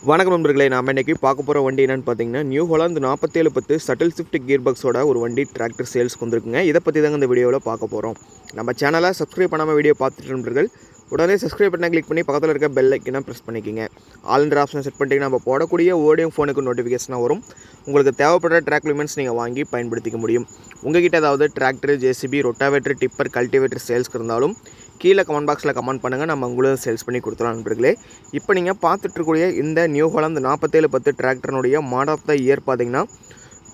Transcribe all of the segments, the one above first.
வணக்கம் நண்பர்களே, நாம் இன்றைக்கி பார்க்க போகிற வண்டி என்னென்னு பார்த்தீங்கன்னா New Holland 4710 shuttle shift gear பாக்ஸோட ஒரு வண்டி டிராக்டர் சேல்ஸ்க்கு வந்துருக்குங்க. இதை பற்றி தாங்க இந்த வீடியோவில் பார்க்க போகிறோம். நம்ம சேனலை சப்ஸ்கிரைப் பண்ணாமல் வீடியோ பார்த்துட்டு நண்பர்கள் உடனே சப்ஸ்கிரைப் பண்ண கிளிக் பண்ணி பக்கத்தில் இருக்க பெல் ஐக்கனை ப்ரெஸ் பண்ணிக்கோங்க. ஆல்ன்ற ஆப்ஷனை செட் பண்ணிட்டீங்கன்னா நம்ம போடக்கூடிய ஓடியும் ஃபோனுக்கு நோட்டிஃபிகேஷனாக வரும். உங்களுக்கு தேவைப்படுற ட்ராக் லிமெண்ட்ஸ் நீங்கள் வாங்கி பயன்படுத்திக்க முடியும். உங்கள்கிட்ட ஏதாவது tractor, JCB, rotavator, tipper, cultivator சேல்ஸ்க்கு இருந்தாலும் கீழே கமெண்ட் பாக்ஸில் கமெண்ட் பண்ணுங்கள். நம்ம உங்களுக்கு சேல்ஸ் பண்ணி கொடுத்துலாம் நண்பர்களே. இப்போ நீங்கள் பார்த்துட்ருக்கூடிய இந்த நியூ ஹாலண்ட் 4710 டிராக்டர்னுடைய மாடல் ஆஃப் த இயர் பார்த்தீங்கன்னா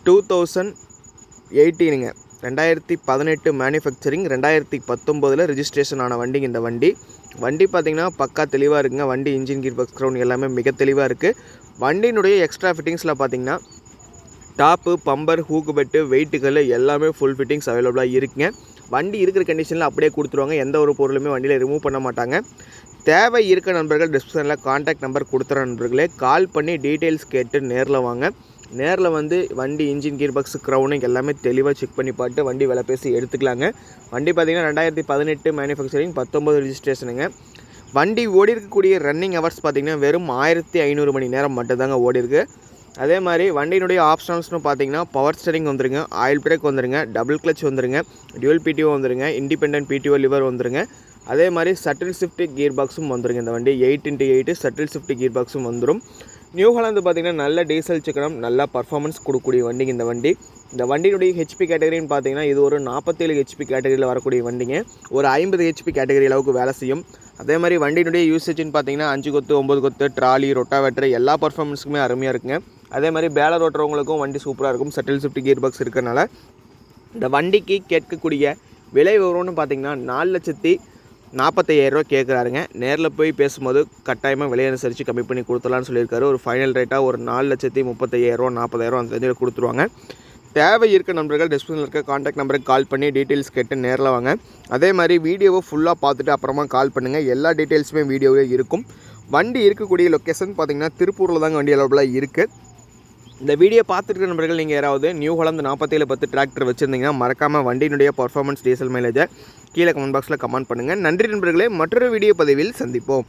2018ங்க. 2018 மேனுஃபேக்சரிங், 2019 ரிஜிஸ்ட்ரேஷன் ஆன வண்டிங்க இந்த வண்டி பார்த்திங்கன்னா பக்கா தெளிவாக இருக்குங்க. வண்டி இன்ஜின் கீர் பாக்ஸ் கிரவுண்ட் எல்லாமே மிக தெளிவாக இருக்குது. வண்டியினுடைய எக்ஸ்ட்ரா ஃபிட்டிங்ஸில் பார்த்திங்கன்னா டாப்பு, பம்பர், ஹூக்கு பெட்டு, வெயிட்டுகள் எல்லாமே ஃபுல் ஃபிட்டிங்ஸ் அவைலபிளாக இருக்குங்க. வண்டி இருக்கிற கண்டிஷனில் அப்படியே கொடுத்துருவாங்க. எந்த ஒரு பொருளுமே வண்டியில் ரிமூவ் பண்ண மாட்டாங்க. தேவை இருக்க நண்பர்கள் டிஸ்கிரிப்ஷனில் கான்டாக்ட் நம்பர் கொடுத்துற நண்பர்களே கால் பண்ணி டீட்டெயில்ஸ் கேட்டு நேரில் வாங்க. நேரில் வந்து வண்டி இன்ஜின் கீர் பாக்ஸ் கிரவுனிங் எல்லாமே தெளிவாக செக் பண்ணி பார்த்து வண்டி விலை பேசி எடுத்துக்கலாங்க. வண்டி பார்த்திங்கன்னா 2018 மேனுஃபேக்சரிங், 19 ரிஜிஸ்ட்ரேஷனுங்க. வண்டி ஓடி இருக்கக்கூடிய ரன்னிங் ஹவர்ஸ் பார்த்திங்கன்னா வெறும் 1500 மணி நேரம் மட்டும்தாங்க ஓடி இருக்குது. அதே மாதிரி வண்டியினுடைய ஆப்ஷனல்ஸ்னு பார்த்தீங்கன்னா பவர் ஸ்டீரிங் வந்துருங்க, ஆயில் பிரேக் வந்துருங்க, டபுள் கிளச் வந்துருங்க, டியூல் பிடிஓ வந்துருங்க, இண்டிபெண்டன்ட் பிடிஓ லிவர் வந்துருங்க. அதே மாதிரி ஷட்டில் ஷிஃப்ட் கியர் பாக்ஸும் வந்துருங்க. இந்த வண்டி 8x8 ஷட்டில் ஷிஃப்ட் கியர் பாக்ஸும் வந்துடும். நியூ ஹாலண்ட் பார்த்திங்கன்னா நல்ல டீசல் சிக்கனம், நல்ல பர்ஃபார்மன்ஸ் கொடுக்கக்கூடிய வண்டிங்க இந்த வண்டியினுடைய ஹெச்பி கேட்டகரின்னு பார்த்தீங்கன்னா இது ஒரு 47 ஹெச்பி கேட்டகரியில் வரக்கூடிய வண்டிங்க. ஒரு 50 ஹெச்பி கேட்டகரி அளவுக்கு வேலை செய்யும். அதே மாதிரி வண்டியினுடைய யூசேஜ்னு பார்த்தீங்கன்னா 5 கொத்து, 9 கொத்து, ட்ராலி, ரொட்டாவேட்டர் எல்லா பர்ஃபார்மன்ஸுக்குமே அருமையாக இருக்குங்க. அதே மாதிரி பேலர் ஓட்டுறவங்களுக்கும் வண்டி சூப்பராக இருக்கும். ஷட்டில் ஷிஃப்ட் கியர் பாக்ஸ் இருக்கிறனால இந்த வண்டிக்கு கேட்கக்கூடிய விலை விவரம்னு பார்த்தீங்கன்னா 4,45,000 கேட்குறாருங்க. நேரில் போய் பேசும்போது கட்டாயமாக விலை அனுசரித்து கம்மி பண்ணி கொடுத்துலான்னு சொல்லியிருக்காரு. ஒரு ஃபைனல் ரேட்டாக ஒரு 4,35,000 40,000 அந்த ரேஞ்சில் கொடுத்துருவாங்க. தேவை இருக்க நண்பர்கள் டிஸ்கிரிப்ஷனில் இருக்க கான்டாக்ட் நம்பருக்கு கால் பண்ணி டீட்டெயில்ஸ் கேட்டு நேரில் வாங்க. அதே மாதிரி வீடியோவை ஃபுல்லாக பார்த்துட்டு அப்புறமா கால் பண்ணுங்கள். எல்லா டீட்டெயில்ஸுமே வீடியோவே இருக்கும். வண்டி இருக்கக்கூடிய லொக்கேஷன் பார்த்திங்கன்னா திருப்பூரில் தாங்க வண்டி அவைலபிளாக இருக்குது. இந்த வீடியோ பார்த்துருக்க நண்பர்கள் நீங்கள் யாராவது நியூ ஹாலண்ட் 4710 டிராக்டர் வச்சுருந்தீங்கன்னா மறக்காமல் வண்டியினுடைய பர்ஃபார்மன்ஸ், டீசல் மைலேஜை கீழே கமெண்ட் பாக்ஸில் கமெண்ட் பண்ணுங்கள். நன்றி நண்பர்களே, மற்றொரு வீடியோ பதிவில் சந்திப்போம்.